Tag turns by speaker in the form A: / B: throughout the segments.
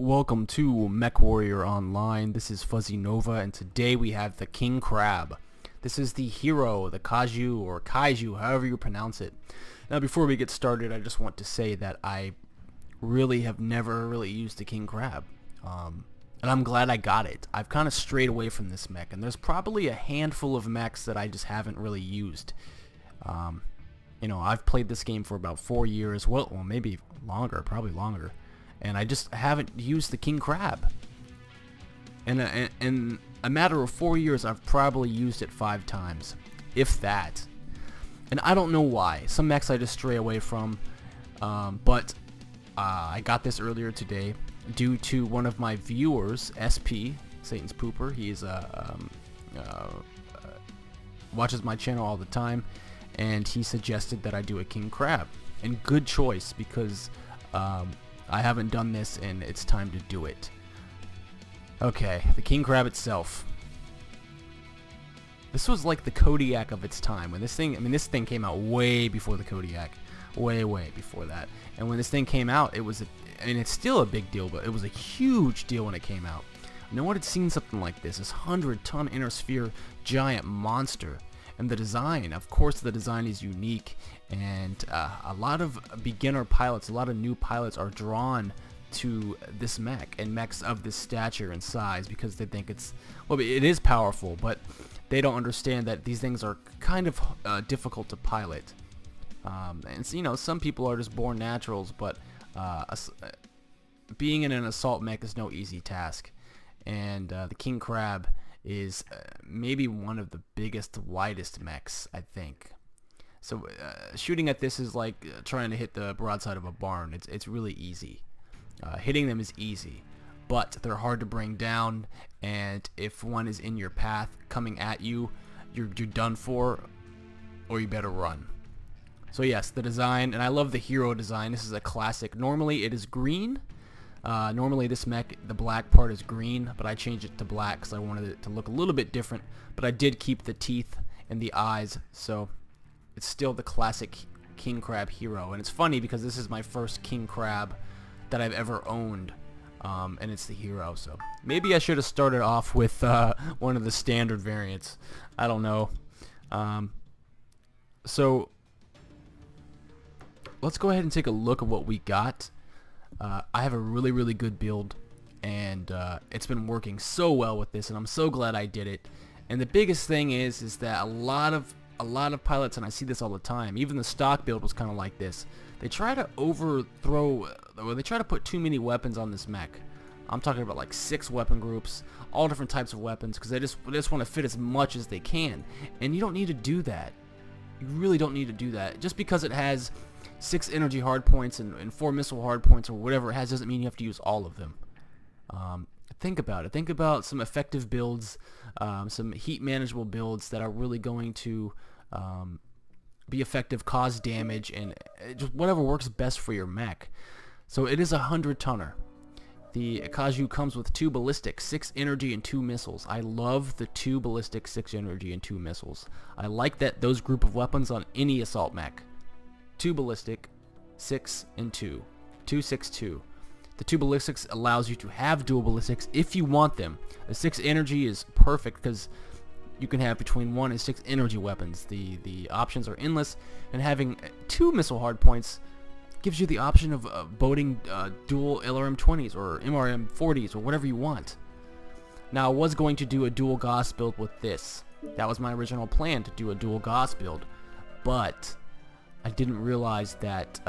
A: Welcome to Mech Warrior Online. This is Fuzzy Nova, and today we have the King Crab. This is the hero, the Kaiju, or Kaiju, however you pronounce it. Now, before we get started, I just want to say that I really have never really used the King Crab. And I'm glad I got it. I've kind of strayed away from this mech, and there's probably a handful of mechs that I just haven't really used. I've played this game for about 4 years, well maybe longer, probably longer. And I just haven't used the King Crab. In a matter of 4 years, I've probably used it 5 times, if that. And I don't know why. Some mechs I just stray away from, but I got this earlier today due to one of my viewers, SP, Satan's Pooper. He's watches my channel all the time, and he suggested that I do a King Crab. And good choice, because I haven't done this and it's time to do it. Okay, the King Crab itself. This was like the Kodiak of its time. When this thing came out way before the Kodiak. Way before that. And when this thing came out, it's still a big deal, but it was a huge deal when it came out. No one had seen something like this 100-ton inner sphere giant monster. And the design, of course, the design is unique, and a lot of beginner pilots, a lot of new pilots are drawn to this mech and mechs of this stature and size because they think it is powerful, but they don't understand that these things are kind of difficult to pilot. And some people are just born naturals, but being in an assault mech is no easy task. And the King Crab is maybe one of the biggest, widest mechs, I think. So shooting at this is like trying to hit the broadside of a barn. It's really easy. Hitting them is easy, but they're hard to bring down, and if one is in your path coming at you, you're done for, or you better run. So yes, the design, and I love the hero design. This is a classic. Normally it is green. Normally this mech, the black part is green, but I changed it to black because I wanted it to look a little bit different, but I did keep the teeth and the eyes, so it's still the classic King Crab hero. And it's funny because this is my first King Crab that I've ever owned, and it's the hero, so maybe I should have started off with one of the standard variants. I don't know. So let's go ahead and take a look at what we got. I have a really good build, and it's been working so well with this, and I'm so glad I did it. And the biggest thing is that a lot of pilots, and I see this all the time, even the stock build was kind of like this. They try to they try to put too many weapons on this mech. I'm talking about like 6 weapon groups, all different types of weapons, because they just want to fit as much as they can. And you don't need to do that. You really don't need to do that. Just because it has 6 energy hardpoints and 4 missile hardpoints or whatever it has doesn't mean you have to use all of them. Think about it. Think about some effective builds, some heat manageable builds that are really going to be effective, cause damage, and just whatever works best for your mech. So it is a 100-tonner. The Kaiju comes with 2 ballistic, 6 energy, and 2 missiles. I love the 2 ballistic, 6 energy, and 2 missiles. I like those group of weapons on any assault mech. 2 ballistic, 6 and 2. 2, 6, 2. The 2 ballistics allows you to have dual ballistics if you want them. The 6 energy is perfect because you can have between 1 and 6 energy weapons. The options are endless, and having 2 missile hardpoints gives you the option of boating dual LRM-20s or MRM-40s or whatever you want. Now, I was going to do a dual Gauss build with this. That was my original plan, to do a dual Gauss build, but I didn't realize that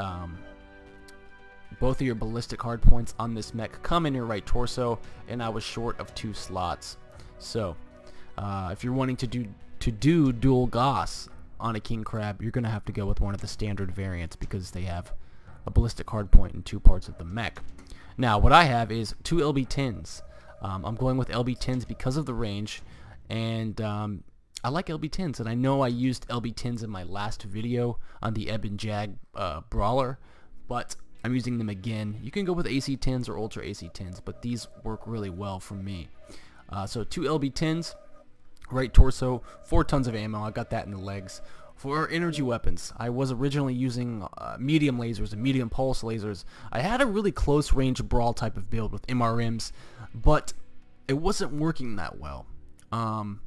A: both of your ballistic hardpoints on this mech come in your right torso, and I was short of 2 slots. So if you're wanting to do dual Gauss on a King Crab, you're going to have to go with one of the standard variants because they have a ballistic hardpoint in 2 parts of the mech. Now, what I have is 2 LB-10s. I'm going with LB-10s because of the range, and I like LB-10s, and I know I used LB-10s in my last video on the Ebb and Jag Brawler, but I'm using them again. You can go with AC-10s or Ultra AC-10s, but these work really well for me. So 2 LB-10s, right torso, 4 tons of ammo. I got that in the legs. For our energy weapons, I was originally using medium lasers and medium pulse lasers. I had a really close range brawl type of build with MRMs, but it wasn't working that well. And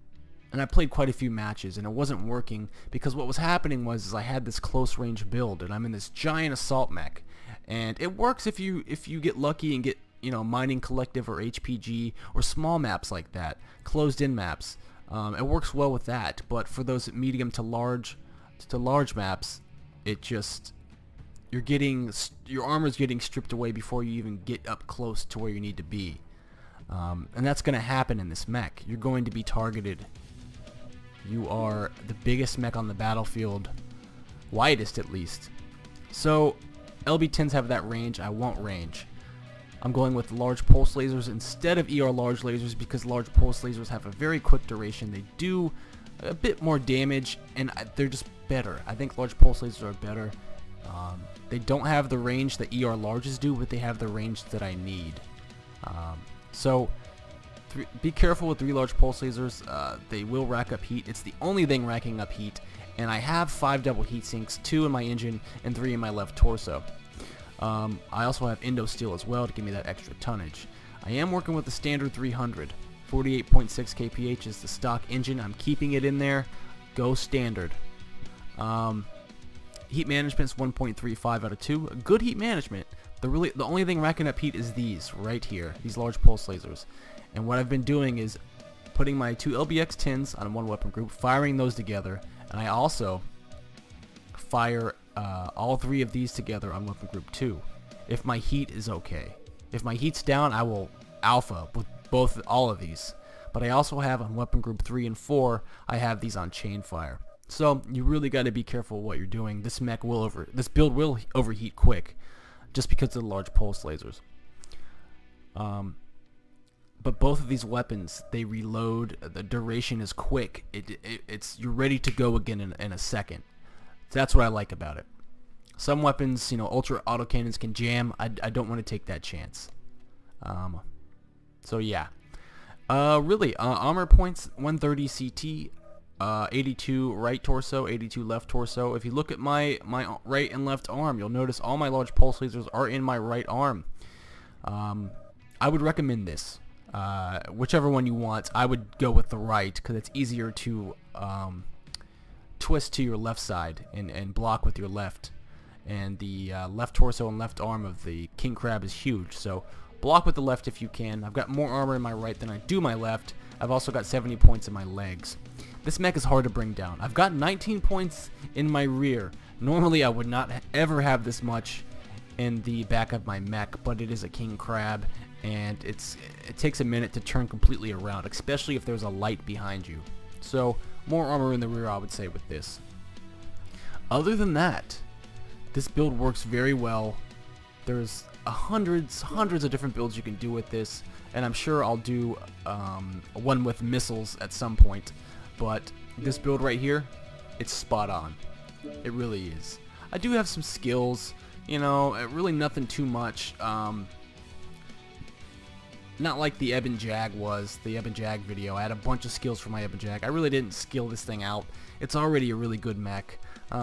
A: I played quite a few matches, and it wasn't working because what was happening was I had this close range build, and I'm in this giant assault mech, and it works if you get lucky and get, you know, Mining Collective or HPG or small maps like that, closed in maps. It works well with that, but for those medium to large maps, it just, your armor's getting stripped away before you even get up close to where you need to be. And that's going to happen in this mech. You're going to be targeted. You are the biggest mech on the battlefield, widest at least. So LB-10s have that range. I won't range. I'm going with large pulse lasers instead of ER large lasers because large pulse lasers have a very quick duration. They do a bit more damage, and they're just better. I think large pulse lasers are better. They don't have the range that ER larges do, but they have the range that I need. So be careful with 3 large pulse lasers. They will rack up heat. It's the only thing racking up heat, and I have 5 double heat sinks, 2 in my engine and 3 in my left torso. I also have Endo Steel as well to give me that extra tonnage. I am working with the standard 300. 48.6 kph is the stock engine. I'm keeping it in there. Go standard. Heat management's 1.35 out of 2. Good heat management. The only thing racking up heat is these right here, these large pulse lasers. And what I've been doing is putting my 2 LBX-10s on one weapon group, firing those together, and I also fire all 3 of these together on weapon group 2 if my heat is okay. If my heat's down, I will alpha with all of these. But I also have on weapon group 3 and 4, I have these on chain fire. So you really got to be careful what you're doing. This build will overheat quick just because of the large pulse lasers. But both of these weapons, they reload. The duration is quick. You're ready to go again in a second. So that's what I like about it. Some weapons, you know, ultra autocannons can jam. I don't want to take that chance. So yeah. Really, armor points 130 CT, 82 right torso, 82 left torso. If you look at my right and left arm, you'll notice all my large pulse lasers are in my right arm. I would recommend this. Whichever one you want, I would go with the right because it's easier to twist to your left side and block with your left. And the left torso and left arm of the king crab is huge, so block with the left if you can. I've got more armor in my right than I do my left. I've also got 70 points in my legs. This mech is hard to bring down. I've got 19 points in my rear. Normally I would not ever have this much in the back of my mech, but it is a king crab, and it takes a minute to turn completely around, especially if there's a light behind you. So more armor in the rear, I would say, with this. Other than that, this build works very well. There's hundreds of different builds you can do with this, and I'm sure I'll do one with missiles at some point. But this build right here, it's spot on. It really is. I do have some skills, you know, really nothing too much. Not like the Ebb and Jag was, the Ebb and Jag video. I had a bunch of skills for my Ebb and Jag. I really didn't skill this thing out. It's already a really good mech.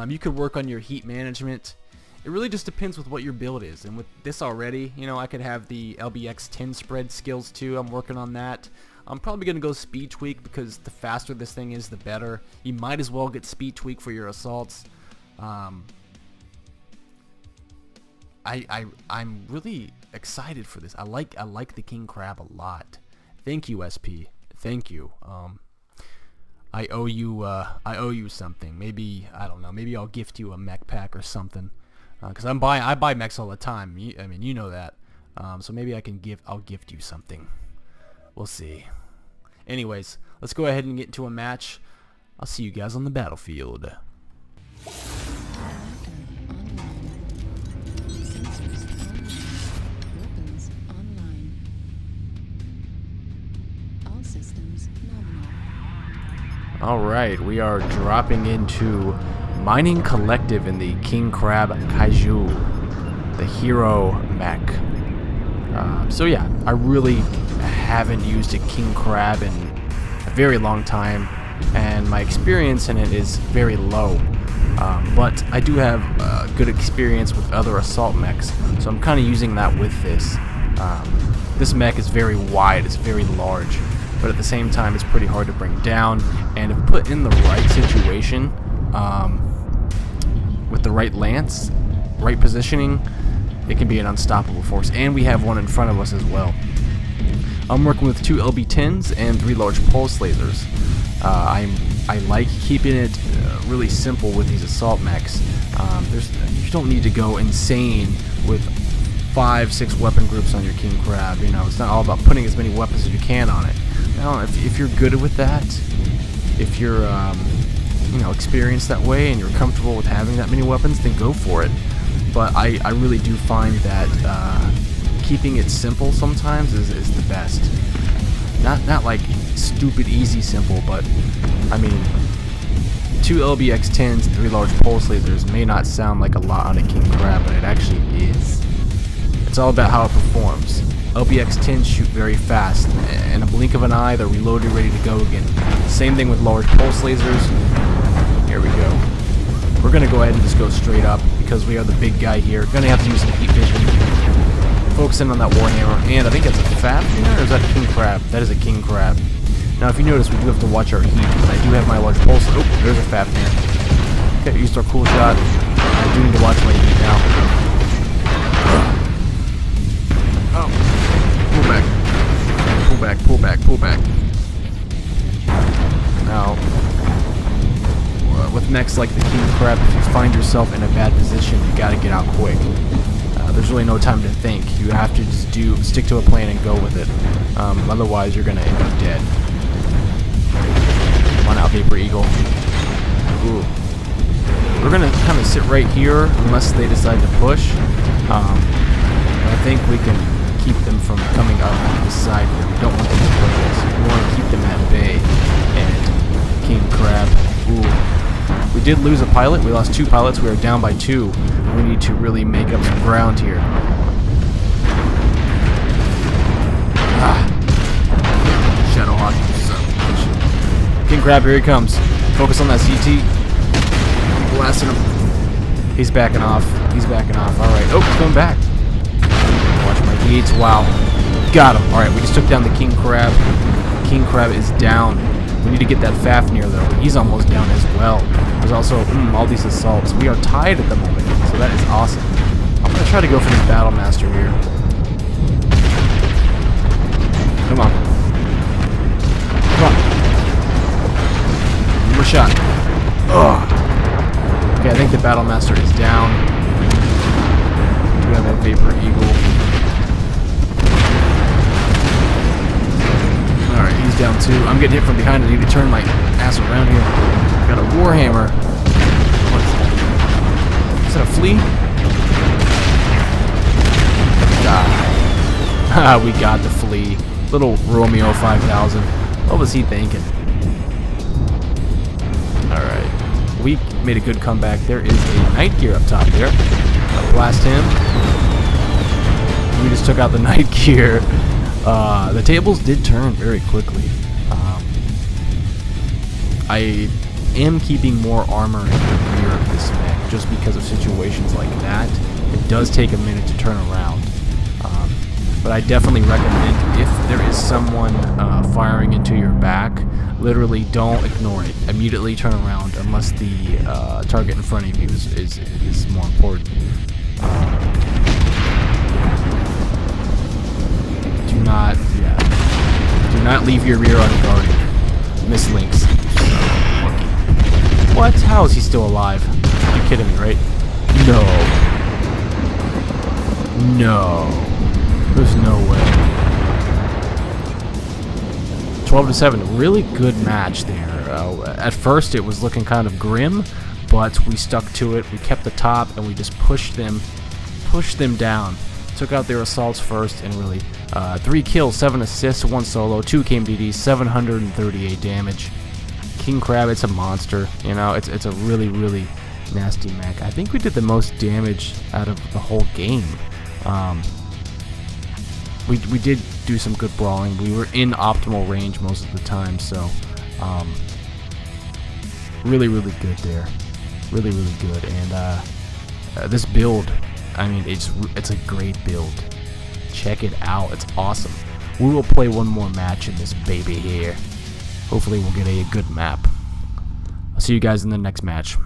A: You could work on your heat management. It really just depends with what your build is. And with this already, you know, I could have the LBX-10 spread skills too. I'm working on that. I'm probably going to go speed tweak because the faster this thing is, the better. You might as well get speed tweak for your assaults. I'm really excited for this. I like the king crab a lot. Thank you, SP. Thank you. I owe you something. Maybe, I don't know. Maybe I'll gift you a mech pack or something. Because I buy mechs all the time. I mean, you know that. So maybe I'll gift you something. We'll see. Anyways, let's go ahead and get into a match. I'll see you guys on the battlefield. Alright, we are dropping into Mining Collective in the King Crab Kaiju, the hero mech. So yeah, I really haven't used a King Crab in a very long time, and my experience in it is very low. but I do have good experience with other assault mechs, so I'm kind of using that with this. This mech is very wide, it's very large, but at the same time it's pretty hard to bring down, and if put in the right situation, with the right lance, right positioning, it can be an unstoppable force. And we have one in front of us as well. I'm working with 2 LB-10s and 3 large pulse lasers. I like keeping it really simple with these assault mechs. You don't need to go insane with 5-6 weapon groups on your King Crab. You know, it's not all about putting as many weapons as you can on it. Now, if you're good with that, if you're experienced that way and you're comfortable with having that many weapons, then go for it. But I really do find that keeping it simple sometimes is the best. Not like stupid easy simple, but I mean, 2 LBX-10s and 3 large pulse lasers may not sound like a lot on a King Crab, but it actually is. It's all about how it performs. LBX-10s shoot very fast. In a blink of an eye, they're reloaded, ready to go again. Same thing with large pulse lasers. Here we go. We're going to go ahead and just go straight up because we are the big guy here. Going to have to use some heat vision. Focusing on that Warhammer. And I think that's a Fafnir, or is that a King Crab? That is a King Crab. Now, if you notice, we do have to watch our heat. I do have my large pulse. Oh, there's a Fafnir. Okay, used our cool shot. I do need to watch my heat now. Oh. Pull back. Pull back, pull back, pull back. Now, with mechs like the King Crab, if you find yourself in a bad position, you gotta get out quick. There's really no time to think. You have to just stick to a plan and go with it. Otherwise, you're gonna end up dead. Come on out, Vapor Eagle. Ooh. We're gonna kind of sit right here unless they decide to push. I think we can keep them from coming up on the side here. We don't want them to push us. We want to keep them at bay. And King Crab. Ooh. We did lose a pilot. We lost 2 pilots. We are down by 2. We need to really make up some ground here. Shadowhawk. King Crab, here he comes. Focus on that CT. Keep blasting him. He's backing off. He's backing off. Alright. Oh, he's going back. Watch my beats. Wow. Got him. Alright, we just took down the King Crab. King Crab is down. We need to get that Fafnir though. He's almost down as well. There's also all these assaults. We are tied at the moment, so that is awesome. I'm going to try to go for this Battle Master here. Come on. Come on. One more shot. Ugh. Okay, I think the Battle Master is down. We have that Vapor Eagle. Alright, he's down too. I'm getting hit from behind. I need to turn my ass around here. Got a Warhammer. What is that? Is that a flea? Die. Haha, we got the flea. Little Romeo 5000. What was he thinking? Alright. We made a good comeback. There is a Night Gear up top there. I'll blast him. We just took out the Night Gear. The tables did turn very quickly. I am keeping more armor in the rear of this mech just because of situations like that. It does take a minute to turn around. But I definitely recommend if there is someone firing into your back, literally don't ignore it. Immediately turn around unless the target in front of you is more important. Do not leave your rear unguarded. Mislinks. What? How is he still alive? You're kidding me, right? No. No. There's no way. 12-7. Really good match there. At first it was looking kind of grim, but we stuck to it. We kept the top and we just pushed them down. Took out their assaults first and really 3 kills, 7 assists, 1 solo, 2 KMDD, 738 damage. King Crab, it's a monster. You know, it's a really, really nasty mech. I think we did the most damage out of the whole game. We did do some good brawling. We were in optimal range most of the time, so really, really good there. Really, really good. And this build, I mean, it's a great build. Check it out. It's awesome. We will play one more match in this baby here. Hopefully we'll get a good map. I'll see you guys in the next match.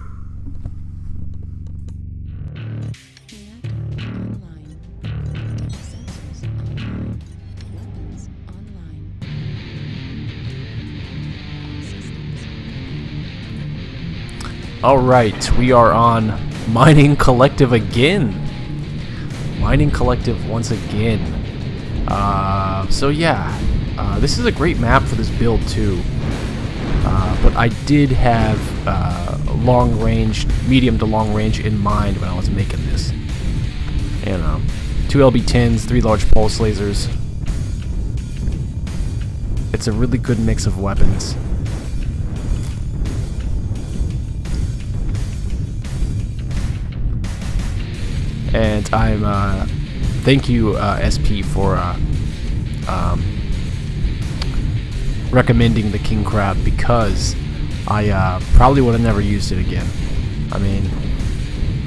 A: Alright, we are on Mining Collective again. Mining Collective once again. So yeah, this is a great map for this build too. But I did have long range, medium to long range in mind when I was making this. You know, 2 LB-10s, 3 large pulse lasers. It's a really good mix of weapons. And I'm thank you SP for recommending the King Crab, because I probably would have never used it again. I mean,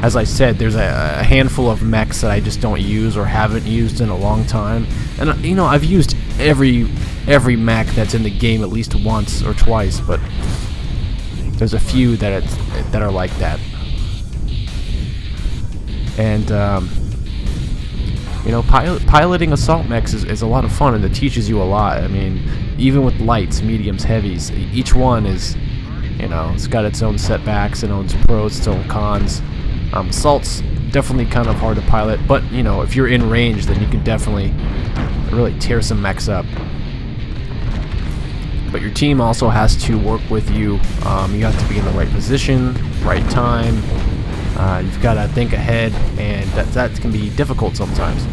A: as I said, there's a handful of mechs that I just don't use or haven't used in a long time, and you know, I've used every mech that's in the game at least once or twice, but there's a few that are like that. And you know, piloting assault mechs is a lot of fun, and it teaches you a lot. I mean, even with lights, mediums, heavies, each one is, you know, it's got its own setbacks, its own pros, its own cons. Assault's definitely kind of hard to pilot, but you know, if you're in range, then you can definitely really tear some mechs up. But your team also has to work with you. You have to be in the right position, right time. You've got to think ahead, and that can be difficult sometimes.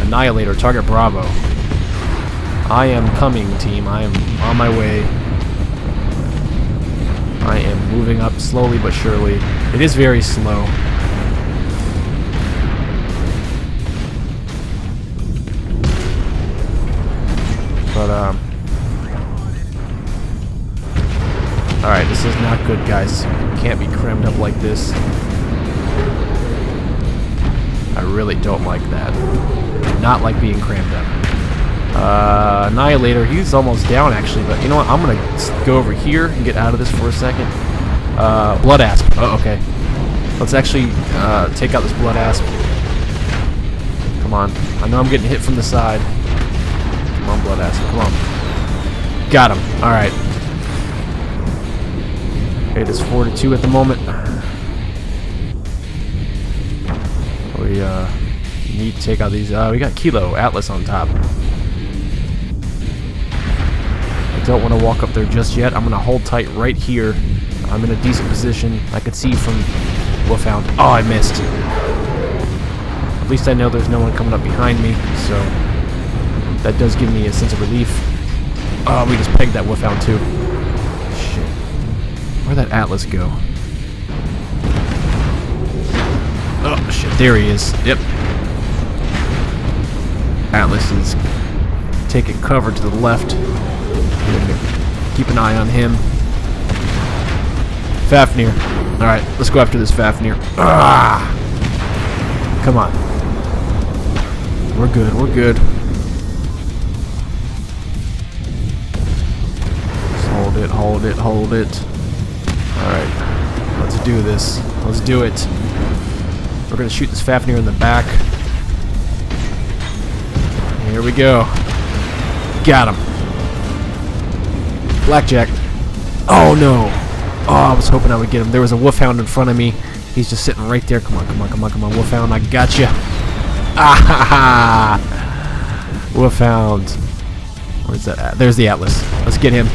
A: Annihilator, target Bravo. I am coming, team. I am on my way. I am moving up slowly but surely. It is very slow. But, alright, this is not good, guys. Can't be crammed up like this. I really don't like that. I do not like being crammed up. Annihilator, he's almost down actually, but you know what? I'm gonna go over here and get out of this for a second. Blood Asp. Oh, okay. Let's actually take out this Blood Asp. Come on. I know I'm getting hit from the side. Come on, Blood Asp. Come on. Got him. Alright. It is 4-2 at the moment. We need to take out these. We got Kilo Atlas on top. I don't want to walk up there just yet. I'm going to hold tight right here. I'm in a decent position. I could see from Wolfhound. Oh, I missed. At least I know there's no one coming up behind me, so that does give me a sense of relief. Oh, we just pegged that Wolfhound too. Shit. Where'd that Atlas go? Oh, shit. There he is. Yep. Atlas is taking cover to the left. Keep an eye on him. Fafnir. Alright, let's go after this Fafnir. Ah! Come on. We're good, we're good. Just hold it, hold it, hold it. Alright, let's do this. Let's do it. We're going to shoot this Fafnir in the back. Here we go. Got him. Blackjack. Oh no. Oh, I was hoping I would get him. There was a Wolfhound in front of me. He's just sitting right there. Come on, come on, come on, come on, Wolfhound. I got you. Ah ha ha. Wolfhound. Where's that at? There's the Atlas. Let's get him.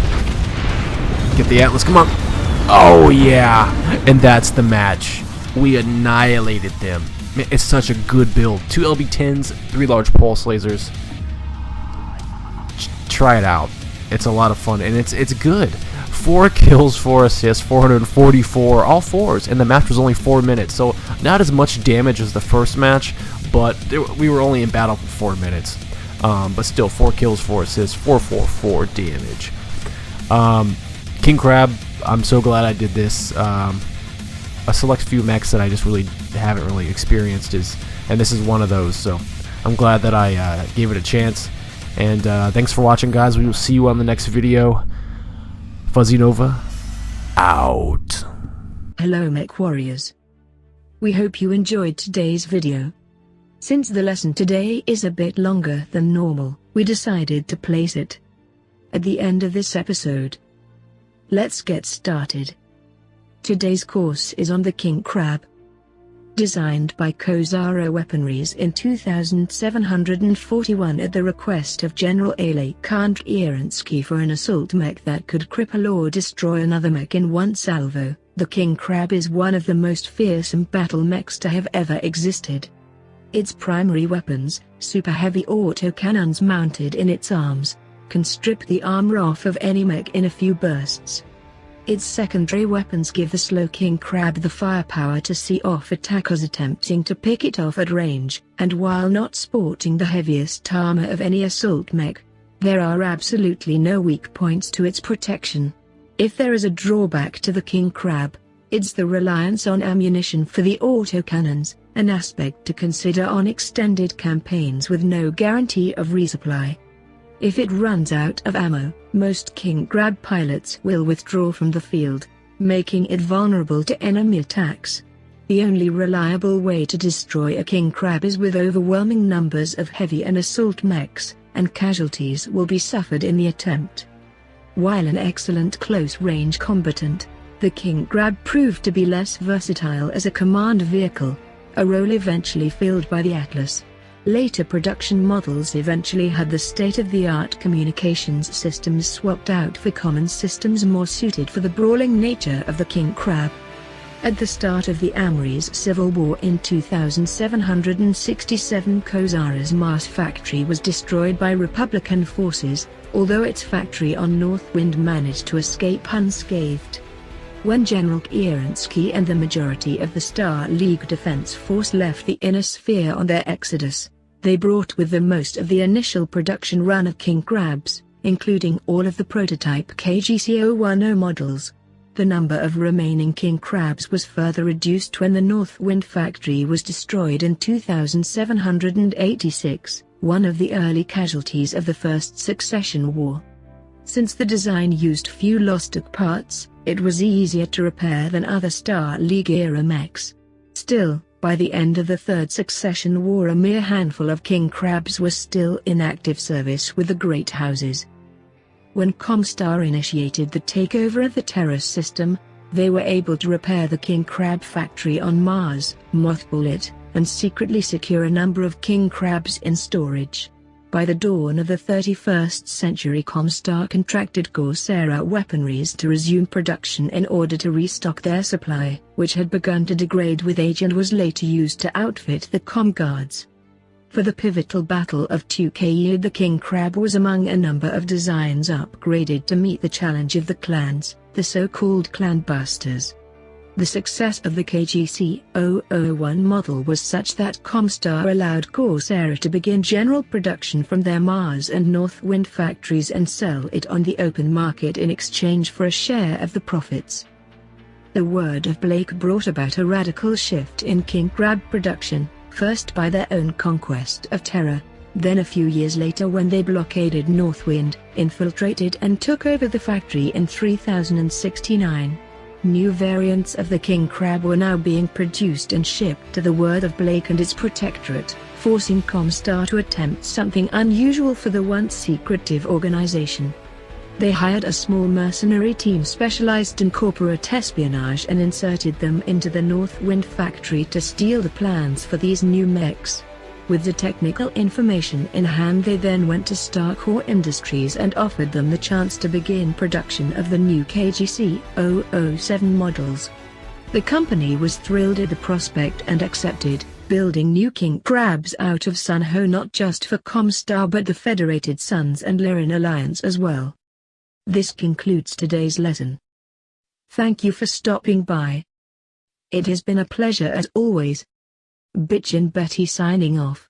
A: Get the Atlas. Come on. Oh yeah. And that's the match. We annihilated them. Man, it's such a good build. 2 LB-10s, 3 large pulse lasers. Try it out. It's a lot of fun, and it's good. 4 kills, 4 assists, 444, all 4s, and the match was only 4 minutes, so not as much damage as the first match, but we were only in battle for 4 minutes. But still, 4 kills, 4 assists, 444 damage. King Crab, I'm so glad I did this. A select few mechs that I just really haven't really experienced and this is one of those. So I'm glad that I gave it a chance. And thanks for watching, guys. We will see you on the next video. Fuzzy Nova, out.
B: Hello, mech warriors. We hope you enjoyed today's video. Since the lesson today is a bit longer than normal, we decided to place it at the end of this episode. Let's get started. Today's course is on the King Crab. Designed by Kozara Weaponries in 2741 at the request of General Alexander for an assault mech that could cripple or destroy another mech in one salvo, the King Crab is one of the most fearsome battle mechs to have ever existed. Its primary weapons, super heavy autocannons mounted in its arms, can strip the armor off of any mech in a few bursts. Its secondary weapons give the slow King Crab the firepower to see off attackers attempting to pick it off at range, and while not sporting the heaviest armor of any assault mech, there are absolutely no weak points to its protection. If there is a drawback to the King Crab, it's the reliance on ammunition for the autocannons, an aspect to consider on extended campaigns with no guarantee of resupply. If it runs out of ammo, most King Crab pilots will withdraw from the field, making it vulnerable to enemy attacks. The only reliable way to destroy a King Crab is with overwhelming numbers of heavy and assault mechs, and casualties will be suffered in the attempt. While an excellent close-range combatant, the King Crab proved to be less versatile as a command vehicle, a role eventually filled by the Atlas. Later production models eventually had the state-of-the-art communications systems swapped out for common systems more suited for the brawling nature of the King Crab. At the start of the Amri's civil war in 2767, Kozara's Mars factory was destroyed by Republican forces, although its factory on Northwind managed to escape unscathed. When General Kerensky and the majority of the Star League Defense Force left the Inner Sphere on their exodus, they brought with them most of the initial production run of King Crabs, including all of the prototype KGC-010 models. The number of remaining King Crabs was further reduced when the Northwind factory was destroyed in 2786, one of the early casualties of the First Succession War. Since the design used few lost-stock parts, it was easier to repair than other Star League-era mechs. Still, by the end of the Third Succession War, a mere handful of King Crabs were still in active service with the Great Houses. When Comstar initiated the takeover of the Terra system, they were able to repair the King Crab factory on Mars, mothball it, and secretly secure a number of King Crabs in storage. By the dawn of the 31st century, Comstar contracted Kozara Weaponries to resume production in order to restock their supply, which had begun to degrade with age and was later used to outfit the Com Guards. For the pivotal Battle of Tukayid, the King Crab was among a number of designs upgraded to meet the challenge of the clans, the so-called Clan Busters. The success of the KGC-001 model was such that Comstar allowed Kozara to begin general production from their Mars and Northwind factories and sell it on the open market in exchange for a share of the profits. The word of Blake brought about a radical shift in King Crab production, first by their own conquest of Terra, then a few years later when they blockaded Northwind, infiltrated and took over the factory in 3069. New variants of the King Crab were now being produced and shipped to the word of Blake and its protectorate, forcing Comstar to attempt something unusual for the once secretive organization. They hired a small mercenary team specialized in corporate espionage and inserted them into the Northwind factory to steal the plans for these new mechs. With the technical information in hand, they then went to Starcore Industries and offered them the chance to begin production of the new KGC-007 models. The company was thrilled at the prospect and accepted, building new King Crabs out of Sunho not just for Comstar but the Federated Suns and Lyran Alliance as well. This concludes today's lesson. Thank you for stopping by. It has been a pleasure as always. Bitchin' Betty signing off.